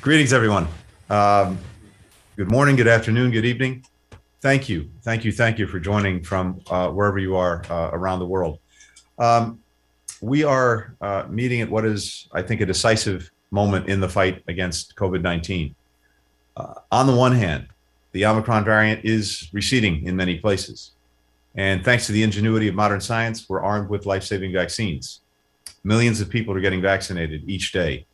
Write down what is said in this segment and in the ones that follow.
Greetings, everyone. Um, Good morning, good afternoon, good evening. Thank you, thank you, thank you for joining from wherever you are around the world. Um, we are meeting at what is, I think, a decisive moment in the fight against COVID-19. On the one hand, the Omicron variant is receding in many places. And thanks to the ingenuity of modern science, we're armed with life-saving vaccines. Millions of people are getting vaccinated each day.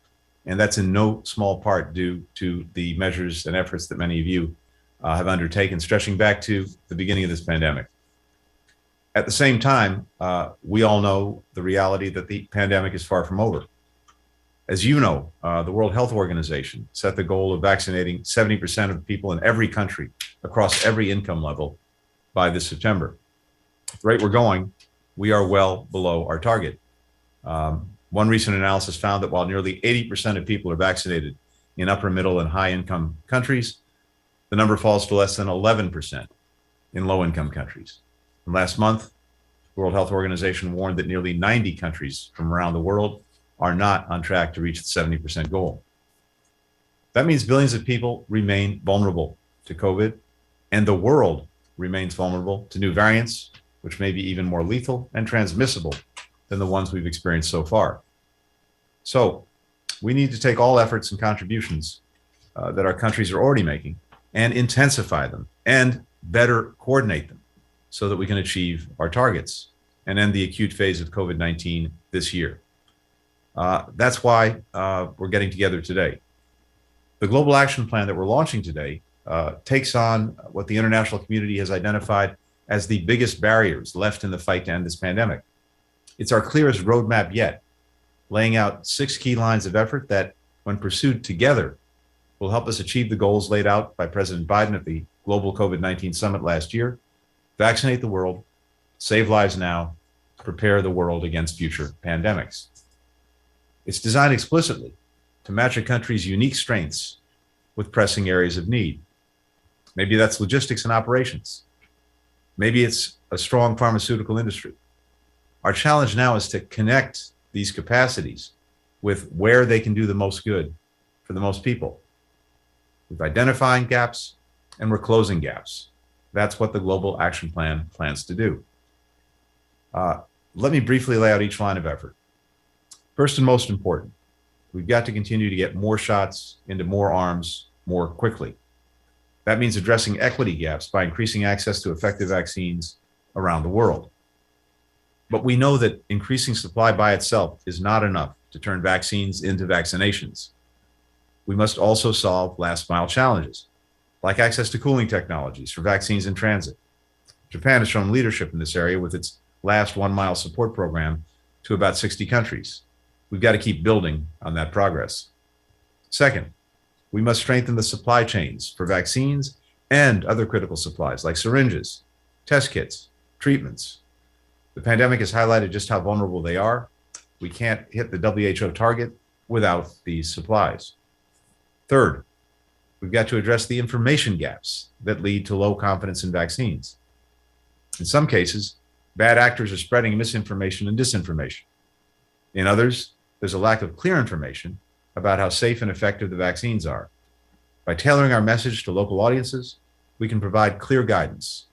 And that's in no small part due to the measures and efforts that many of you have undertaken, stretching back to the beginning of this pandemic. At the same time, we all know the reality that the pandemic is far from over. As you know, the World Health Organization set the goal of vaccinating 70% of people in every country across every income level by this September. At the rate we're going, we are well below our target. One recent analysis found that while nearly 80% of people are vaccinated in upper, middle, and high income countries, the number falls to less than 11% in low income countries. And last month, the World Health Organization warned that nearly 90 countries from around the world are not on track to reach the 70% goal. That means billions of people remain vulnerable to COVID, and the world remains vulnerable to new variants, which may be even more lethal and transmissible than the ones we've experienced so far. So we need to take all efforts and contributions that our countries are already making and intensify them and better coordinate them so that we can achieve our targets and end the acute phase of COVID-19 this year. That's why we're getting together today. The Global Action Plan that we're launching today takes on what the international community has identified as the biggest barriers left in the fight to end this pandemic. It's our clearest roadmap yet, laying out 6 key lines of effort that, when pursued together, will help us achieve the goals laid out by President Biden at the Global COVID-19 Summit last year: vaccinate the world, save lives now, prepare the world against future pandemics. It's designed explicitly to match a country's unique strengths with pressing areas of need. Maybe that's logistics and operations. Maybe it's a strong pharmaceutical industry. Our challenge now is to connect these capacities with where they can do the most good for the most people. We're identifying gaps and we're closing gaps. That's what the Global Action Plan plans to do. Let me briefly lay out each line of effort. First and most important, we've got to continue to get more shots into more arms more quickly. That means addressing equity gaps by increasing access to effective vaccines around the world. But we know that increasing supply by itself is not enough to turn vaccines into vaccinations. We must also solve last mile challenges, like access to cooling technologies for vaccines in transit. Japan has shown leadership in this area with its last 1 mile support program to about 60 countries. We've got to keep building on that progress. Second, we must strengthen the supply chains for vaccines and other critical supplies like syringes, test kits, treatments. The pandemic has highlighted just how vulnerable they are. We can't hit the WHO target without these supplies. Third, we've got to address the information gaps that lead to low confidence in vaccines. In some cases, bad actors are spreading misinformation and disinformation. In others, there's a lack of clear information about how safe and effective the vaccines are. By tailoring our message to local audiences, we can provide clear guidance,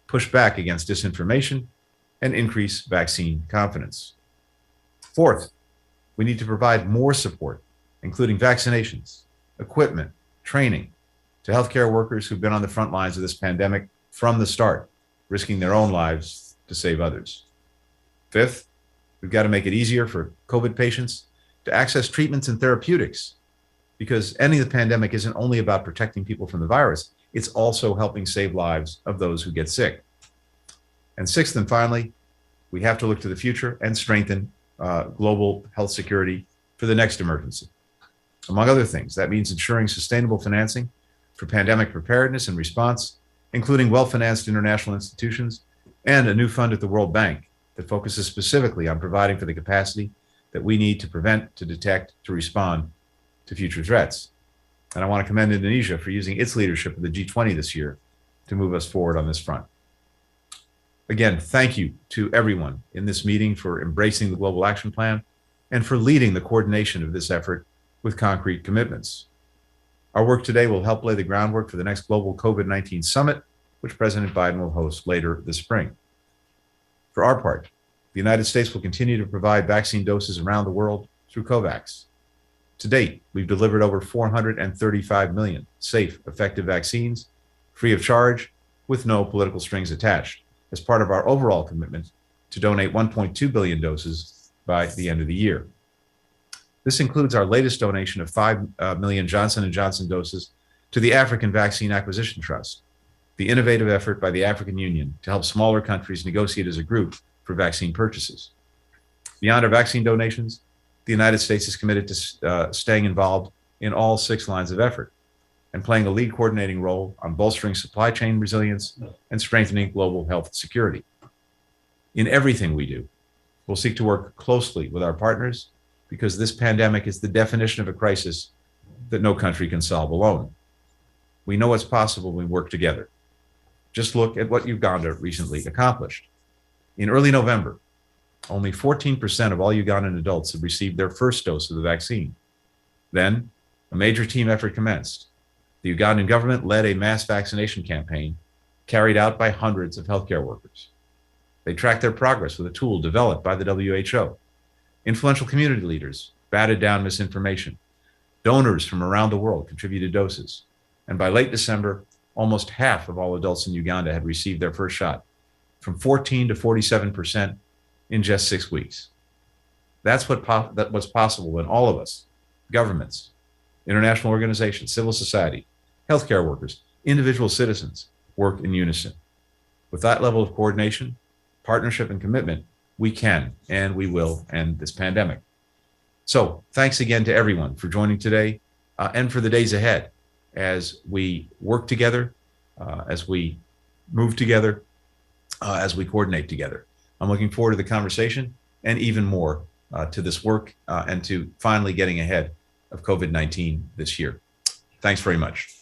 push back against disinformation, and increase vaccine confidence. Fourth, we need to provide more support, including vaccinations, equipment, training, to healthcare workers who've been on the front lines of this pandemic from the start, risking their own lives to save others. Fifth, we've got to make it easier for COVID patients to access treatments and therapeutics, because ending the pandemic isn't only about protecting people from the virus, it's also helping save lives of those who get sick. And sixth and finally, we have to look to the future and strengthen global health security for the next emergency. Among other things, that means ensuring sustainable financing for pandemic preparedness and response, including well-financed international institutions and a new fund at the World Bank that focuses specifically on providing for the capacity that we need to prevent, to detect, to respond to future threats. And I want to commend Indonesia for using its leadership of the G20 this year to move us forward on this front. Again, thank you to everyone in this meeting for embracing the Global Action Plan and for leading the coordination of this effort with concrete commitments. Our work today will help lay the groundwork for the next global COVID-19 summit, which President Biden will host later this spring. For our part, the United States will continue to provide vaccine doses around the world through COVAX. To date, we've delivered over 435 million safe, effective vaccines, free of charge, with no political strings attached, as part of our overall commitment to donate 1.2 billion doses by the end of the year. This includes our latest donation of 5 million Johnson & Johnson doses to the African Vaccine Acquisition Trust, the innovative effort by the African Union to help smaller countries negotiate as a group for vaccine purchases. Beyond our vaccine donations, the United States is committed to staying involved in all 6 lines of effort and playing a lead coordinating role on bolstering supply chain resilience and strengthening global health security. In everything we do, we'll seek to work closely with our partners because this pandemic is the definition of a crisis that no country can solve alone. We know what's possible when we work together. Just look at what Uganda recently accomplished. In early November, only 14% of all Ugandan adults had received their first dose of the vaccine. Then, a major team effort commenced. The Ugandan government led a mass vaccination campaign carried out by hundreds of healthcare workers. They tracked their progress with a tool developed by the WHO. Influential community leaders batted down misinformation. Donors from around the world contributed doses. And by late December, almost half of all adults in Uganda had received their first shot, from 14 to 47% in just 6 weeks. That's what's possible when all of us, governments, international organizations, civil society, healthcare workers, individual citizens, work in unison. With that level of coordination, partnership, and commitment, we can and we will end this pandemic. So thanks again to everyone for joining today and for the days ahead as we work together, as we move together, as we coordinate together. I'm looking forward to the conversation and even more to this work and to finally getting ahead of COVID-19 this year. Thanks very much.